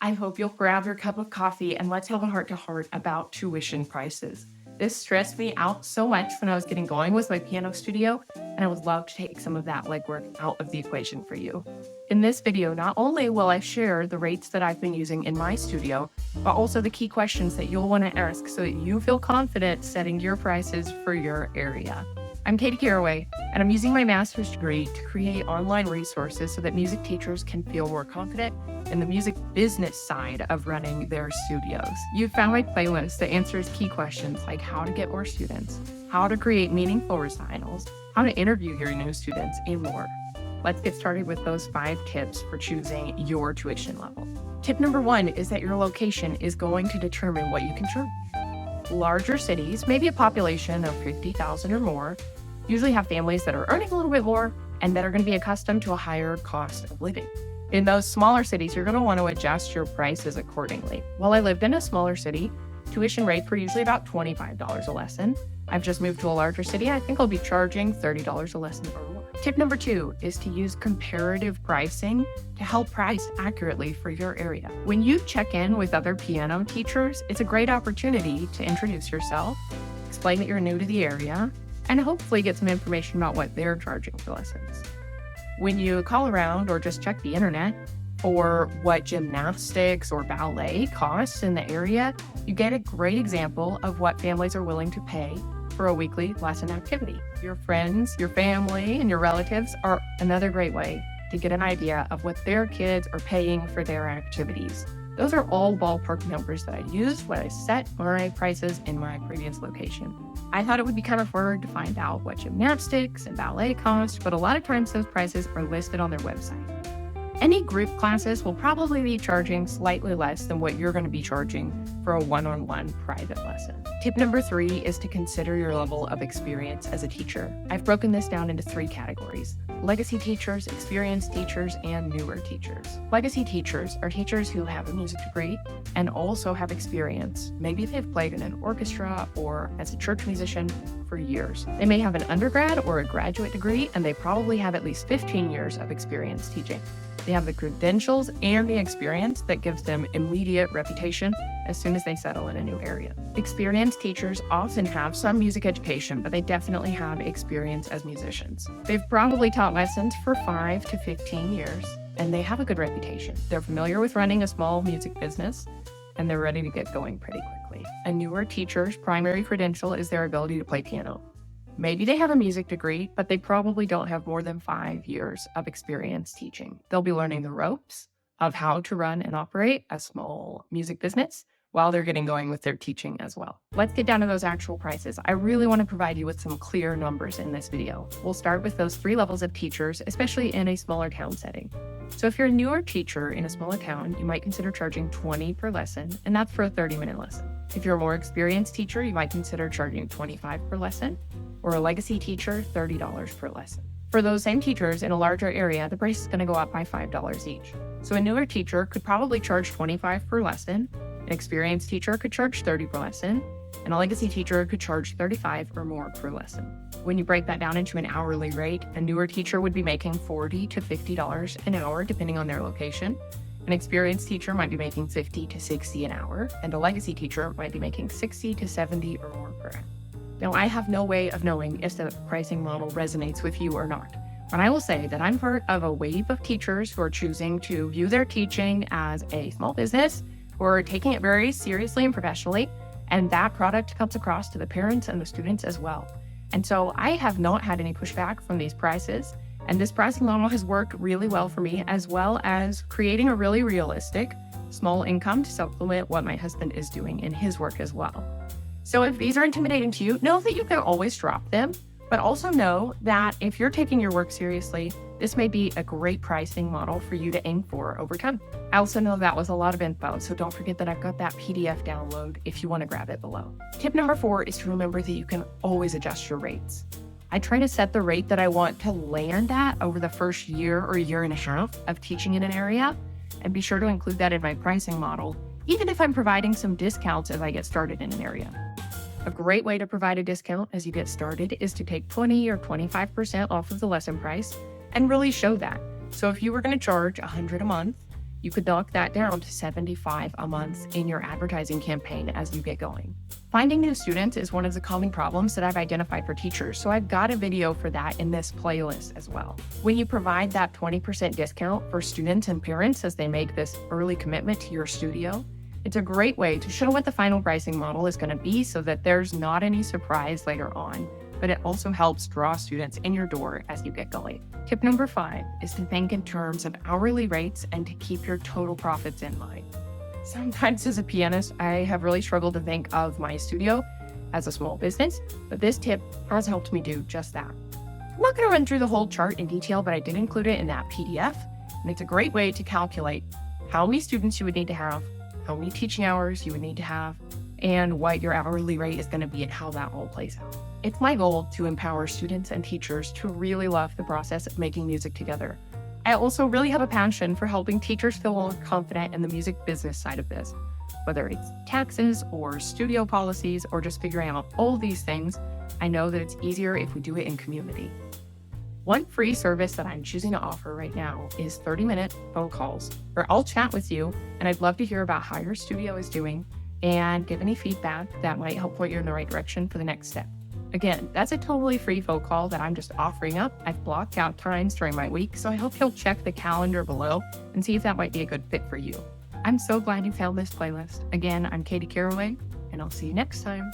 I hope you'll grab your cup of coffee and let's have a heart to heart about tuition prices. This stressed me out so much when I was getting going with my piano studio, and I would love to take some of that legwork out of the equation for you. In this video, not only will I share the rates that I've been using in my studio, but also the key questions that you'll want to ask so that you feel confident setting your prices for your area. I'm Katie Caraway, and I'm using my master's degree to create online resources so that music teachers can feel more confident in the music business side of running their studios. You've found my playlist that answers key questions like how to get more students, how to create meaningful recitals, how to interview your new students, and more. Let's get started with those 5 tips for choosing your tuition level. Tip number 1 is that your location is going to determine what you can charge. Larger cities, maybe a population of 50,000 or more, usually have families that are earning a little bit more and that are going to be accustomed to a higher cost of living. In those smaller cities, you're going to want to adjust your prices accordingly. While I lived in a smaller city, tuition rates were usually about $25 a lesson. I've just moved to a larger city. I think I'll be charging $30 a lesson or more. Tip number 2 is to use comparative pricing to help price accurately for your area. When you check in with other piano teachers, it's a great opportunity to introduce yourself, explain that you're new to the area, and hopefully get some information about what they're charging for lessons. When you call around or just check the internet for what gymnastics or ballet costs in the area, you get a great example of what families are willing to pay for a weekly lesson activity. Your friends, your family, and your relatives are another great way to get an idea of what their kids are paying for their activities. Those are all ballpark numbers that I used when I set my prices in my previous location. I thought it would be kind of hard to find out what gymnastics and ballet cost, but a lot of times those prices are listed on their website. Any group classes will probably be charging slightly less than what you're going to be charging for a one-on-one private lesson. Tip number 3 is to consider your level of experience as a teacher. I've broken this down into 3 categories: legacy teachers, experienced teachers, and newer teachers. Legacy teachers are teachers who have a music degree and also have experience. Maybe they've played in an orchestra or as a church musician for years. They may have an undergrad or a graduate degree, and they probably have at least 15 years of experience teaching. They have the credentials and the experience that gives them immediate reputation as soon as they settle in a new area. Experienced teachers often have some music education, but they definitely have experience as musicians. They've probably taught lessons for 5 to 15 years, and they have a good reputation. They're familiar with running a small music business, and they're ready to get going pretty quickly. A newer teacher's primary credential is their ability to play piano. Maybe they have a music degree, but they probably don't have more than 5 years of experience teaching. They'll be learning the ropes of how to run and operate a small music business while they're getting going with their teaching as well. Let's get down to those actual prices. I really want to provide you with some clear numbers in this video. We'll start with those 3 levels of teachers, especially in a smaller town setting. So if you're a newer teacher in a smaller town, you might consider charging $20 per lesson, and that's for a 30-minute lesson. If you're a more experienced teacher, you might consider charging $25 per lesson, or a legacy teacher, $30 per lesson. For those same teachers in a larger area, the price is going to go up by $5 each. So a newer teacher could probably charge $25 per lesson, an experienced teacher could charge $30 per lesson, and a legacy teacher could charge $35 or more per lesson. When you break that down into an hourly rate, a newer teacher would be making $40 to $50 an hour, depending on their location. An experienced teacher might be making $50 to $60 an hour, and a legacy teacher might be making $60 to $70 or more per hour. Now, I have no way of knowing if the pricing model resonates with you or not, but I will say that I'm part of a wave of teachers who are choosing to view their teaching as a small business, who are taking it very seriously and professionally, and that product comes across to the parents and the students as well. And so I have not had any pushback from these prices, and this pricing model has worked really well for me, as well as creating a really realistic small income to supplement what my husband is doing in his work as well. So if these are intimidating to you, know that you can always drop them, but also know that if you're taking your work seriously, this may be a great pricing model for you to aim for over time. I also know that was a lot of info, so don't forget that I've got that PDF download if you want to grab it below. Tip number 4 is to remember that you can always adjust your rates. I try to set the rate that I want to land at over the first year or year and a half of teaching in an area, and be sure to include that in my pricing model, even if I'm providing some discounts as I get started in an area. A great way to provide a discount as you get started is to take 20 or 25% off of the lesson price and really show that. So if you were going to charge $100 a month You could knock that down to $75 a month in your advertising campaign as you get going. Finding new students is one of the common problems that I've identified for teachers, so I've got a video for that in this playlist as well. When you provide that 20% discount for students and parents as they make this early commitment to your studio, it's a great way to show what the final pricing model is going to be so that there's not any surprise later on, but it also helps draw students in your door as you get going. Tip number 5 is to think in terms of hourly rates and to keep your total profits in mind. Sometimes as a pianist, I have really struggled to think of my studio as a small business, but this tip has helped me do just that. I'm not going to run through the whole chart in detail, but I did include it in that PDF, and it's a great way to calculate how many students you would need to have, how many teaching hours you would need to have, and what your hourly rate is going to be and how that all plays out. It's my goal to empower students and teachers to really love the process of making music together. I also really have a passion for helping teachers feel more confident in the music business side of this, whether it's taxes or studio policies or just figuring out all these things. I know that it's easier if we do it in community. One free service that I'm choosing to offer right now is 30-minute phone calls where I'll chat with you, and I'd love to hear about how your studio is doing and give any feedback that might help point you in the right direction for the next step. Again, that's a totally free phone call that I'm just offering up. I've blocked out times during my week, so I hope you'll check the calendar below and see if that might be a good fit for you. I'm so glad you found this playlist. Again, I'm Katie Caraway, and I'll see you next time.